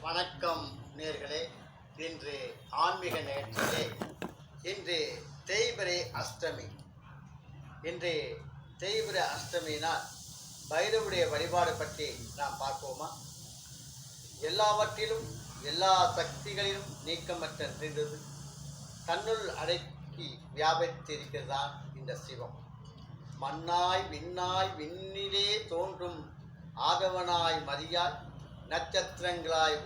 வணக்கம் நேர்களே. இன்று ஆன்மீக நேர்ச்சியிலே இன்று தேய்பிறை அஷ்டமி. இன்று தேய்பிறை அஷ்டமியினால் பைரவருடைய வழிபாடு பற்றி நாம் பார்ப்போமா? எல்லாவற்றிலும் எல்லா சக்திகளிலும் நீக்கமற்ற நிறைந்தது தன்னுள் அடக்கி வியாபித்திருக்கிறதான் இந்த சிவம். மண்ணாய் விண்ணாய் விண்ணிலே தோன்றும் ஆதவனாய் மதியாய் நட்சத்திரங்களாய்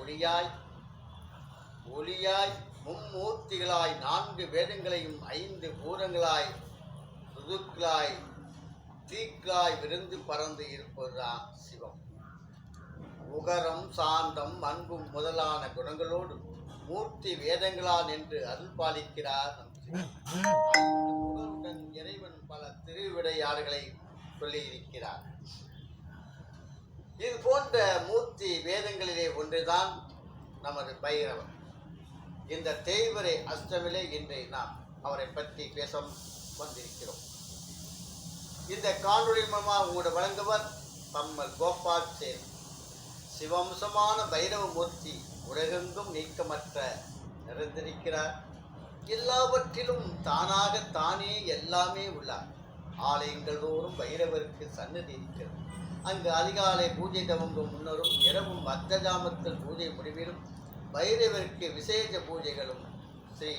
ஒளியாய் மும்மூர்த்திகளாய் 4 வேதங்களையும் 5 பூதங்களாய் ருதுக்களாய் தீக்களாய் விருந்து பறந்து இருப்பதுதான் சிவம். உகரம் சாந்தம் அன்பும் முதலான குணங்களோடு மூர்த்தி வேதங்களால் என்று அருள் பாலிக்கிறார் நம் சிவன். இறைவன் பல திருவிடையாடுகளை சொல்லியிருக்கிறார். இது போன்ற மூர்த்தி வேதங்களிலே ஒன்றுதான் நமது பைரவர். இந்த தேய்பிறை அஷ்டமிலே இன்று நாம் அவரை பற்றி பேச வந்திருக்கிறோம். இந்த காணொளி மூலமாக உங்களோட வழங்குவர் பம்மல் கோபால் சேன். சிவம்சமான பைரவ மூர்த்தி உலகெங்கும் நீக்கமற்ற நிறைந்திருக்கிறார். எல்லாவற்றிலும் தானே எல்லாமே உள்ளார். ஆலயங்கள் தோறும் பைரவருக்கு சன்னதி இருக்கிறது. அங்கு அதிகாலை பூஜை தவங்கும் முன்னரும் இரவும் அர்த்தஜாமத்தில் பூஜை முடிவிலும் பைரவருக்கு விசேஷ பூஜைகளும் ஸ்ரீ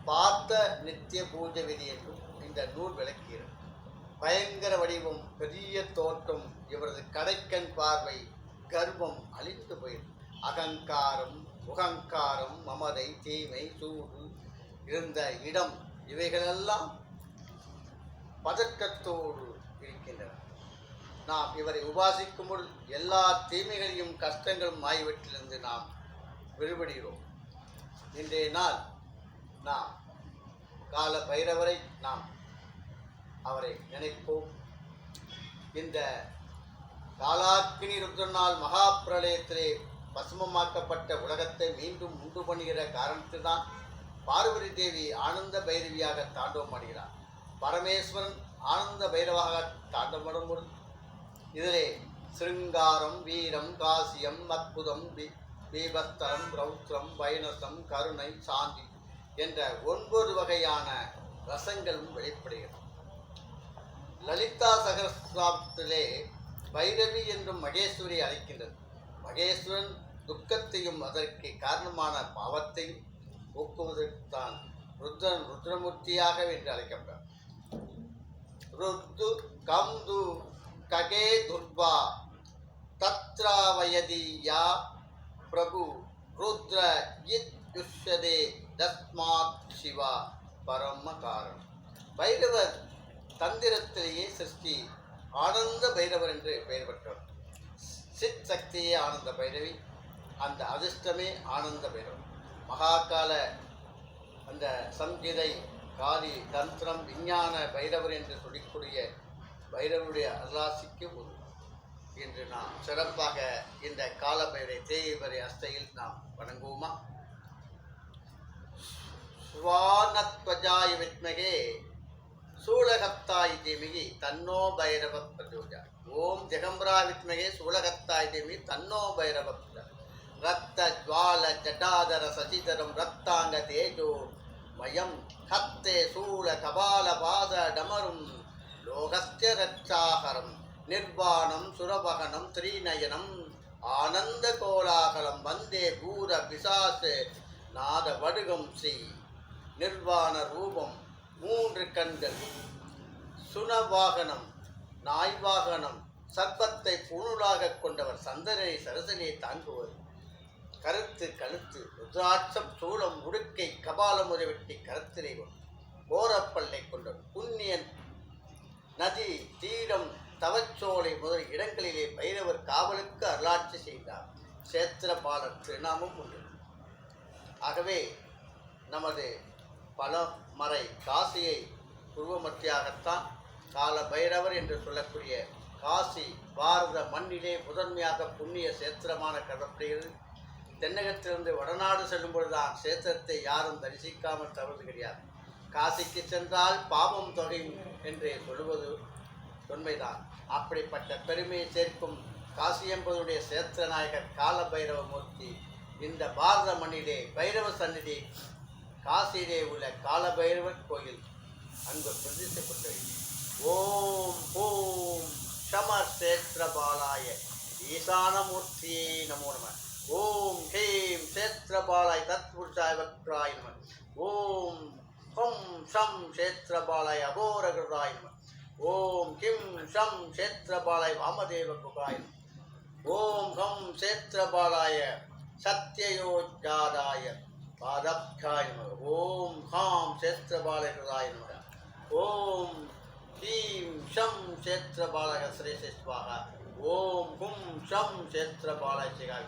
பார்த்த நித்திய பூஜை விதி என்றும் இந்த நூல் விளக்குகிறது. பயங்கர வடிவம், பெரிய தோற்றம், இவரது கடைக்கண் பார்வை, கர்வம் அழிந்து போயிடும். அகங்காரம், முகங்காரம், மமதை, தீமை, சூடு இருந்த இடம் இவைகளெல்லாம் பதற்றத்தோடு இருக்கின்றன. நாம் இவரை உபாசிக்கும் பொழுது எல்லா தீமைகளையும் கஷ்டங்களும் ஆகியவற்றிலிருந்து நாம் விடுபடுகிறோம். இன்றைய நாள் நாம் கால பைரவரை நாம் அவரை நினைப்போம். இந்த காலாக்கினி ருத்ரனால் மகா பிரளயத்திலே பசுமமாக்கப்பட்ட உலகத்தை மீண்டும் உண்டு பண்ணுகிற காரணத்தில்தான் பார்வதி தேவி ஆனந்த பைரவியாக தாண்டவம் ஆடுகிறார். பரமேஸ்வரன் ஆனந்த பைரவாக தாண்டவம் பொழுது இதிலே சிருங்காரம், வீரம், காசியம், அற்புதம், பீபஸ்தரம், ரௌத்ரம், வைனசம், கருணை, சாந்தி என்ற 9 வகையான ரசங்களும் வெளிப்படுகிறது. லலிதா சகஸ்ரநாமத்திலே பைரவி என்றும் மகேஸ்வரி அழைக்கின்றது. மகேஸ்வரன் துக்கத்தையும் அதற்கு காரணமான பாவத்தையும் போக்குவதற்குத்தான் ருத்ரமூர்த்தியாக என்று அழைக்கப்பட்டார். ருத்து கம்து ககே துர்வா தத்ராவயதி யா பிரபு ருத்ர யுஷ்யதே தஸ்மாத் சிவா பரம காரணம். பைரவர் தந்திரத்திலேயே சிருஷ்டி ஆனந்த பைரவர் என்று பெயர் பெற்றவர். சித் சக்தியே ஆனந்த பைரவி, அந்த அதிர்ஷ்டமே ஆனந்த பைரவர். மகாகால அந்த சம்ஹிதை, காளி, தந்திரம், விஞ்ஞான பைரவர் என்று சொல்லிக்கூடிய பைரவருடைய அருளாசிக்கு ஒரு இன்று நாம் சிறப்பாக இந்த கால பைரவரை தேய்பிறை அஷ்டையில் நாம் வணங்குவோமா? ஸ்வானத்வஜாய வித்மகே சூலகத்தாய் தீமிகி தன்னோ பைரவ பிரஜோஜா. ஓம் ஜெகம்பரா வித்மகே சூலகத்தாய் தீமிகி தன்னோ பைரவ பிரஜா. ரத்த ஜ்வால ஜடாதர சசிதரம் ரத்தாங்க தேஜோ மயம் ஹத்தே சூல கபால பாத டமரும் லோகஸ்ய ரட்சாகரம் நிர்வாணம் சுரபகனம் திரீநயனம் ஆனந்த கோலாகலம் வந்தே பூர பிசாச நாத வடுகம் ஸ்ரீ நிர்வாண ரூபம் 3 கண்கள் சுனவாகனம் நாய்வாகனம் சர்ப்பத்தை புணுலாக கொண்டவர் சந்தனை சரசனை தாங்குவர் கழுத்து ருத்ராட்சம் சூளம் உடுக்கை கபாலம் உதவிட்டி கருத்திரை கோரப்பல்லை கொண்டவர் புண்ணியன் நதி தீரம் தவச்சோலை முதல் இடங்களிலே பைரவர் காவலுக்கு அருளாட்சி செய்தார். சேத்திரபாலர் திருநாமம் உண்டு. ஆகவே நமது பலமறை காசியை உருவமத்தியாகத்தான் கால பைரவர் என்று சொல்லக்கூடிய காசி பாரத மண்ணிலே முதன்மையாக புண்ணிய சேத்திரமான கருதப்படுகிறது. தென்னகத்திலிருந்து வடநாடு செல்லும் பொழுதுதான் சேத்திரத்தை யாரும் தரிசிக்காமல் தவறு கிடையாது. காசிக்கு சென்றால் பாவம் தொகையும் என்று சொல்வது உண்மைதான். அப்படிப்பட்ட பெருமையை சேர்க்கும் காசியம்பதுடைய சேத்திரநாயகர் கால பைரவ மூர்த்தி இந்த பாரத மண்ணிலே பைரவ சந்நிதி காசியிலே உள்ள கால பைரவர் கோயில் அங்கு பிரதிஷ்டைப்பட்டது. ஓம் ஓம் சமசேத்திர பாலாய ஈசானமூர்த்தியே நமோ நம. ஓம் ஹேம் சேத்திரபாலாய் தத்புருஷாய வக்ராய நம. ஓம் ஹம் ஷம் சேத்திரபாலாய் அகோரகிருதாய நம. ஓம் கிம் ஷம் சேத்திரபாலாய் வாமதேவ குகாய நம. ஓம் ஹம் சேத்திரபாலாய சத்யயோஜாதாய பாதப்யாய நம. ஓம் ஹாம் சேத்திரபாலாய கிருதாய நம. ஓம் ஹீம் ஷம் சேத்திரபாலாய ஸ்ரீஸ்வாஹா. ஓம் ஹும் ஷம் சேத்திரபாலாய சிகாய.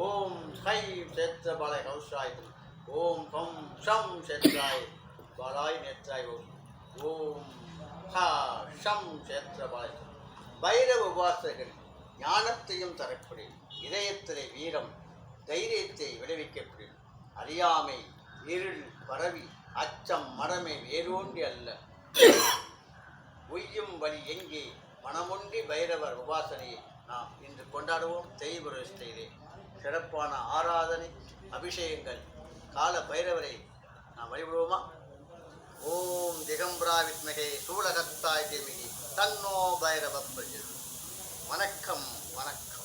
ஓம் ஹை சேத்திரபாலாய கௌஷாய. ஓம் ஹம் ஷம் சேத்ராய பாலாய் நேத்ராய. ஓம் ஹா ஷம் சேத்திரபாலாய. பைரவ உபாசகர்கள் ஞானத்தையும் தரக்கூடிய இதயத்திலே வீரம் தைரியத்தை விளைவிக்கக்கூடிய அறியாமை இருள் பரவி அச்சம் மரமே வேரோன்றி அல்ல உய்யும் வழி எங்கே மனமொன்றி பைரவர் உபாசனையை நாம் இன்று கொண்டாடுவோம். தேய்புரஸ்திலே சிறப்பான ஆராதனை அபிஷேகங்கள் கால பைரவரை நாம் வழிபடுவோமா? ஓம் திகம்பரா வித்மகே சூலகத்தாய் தீமகி தன்னோ பைரவ பிரஜோதயாத். வணக்கம் வணக்கம்.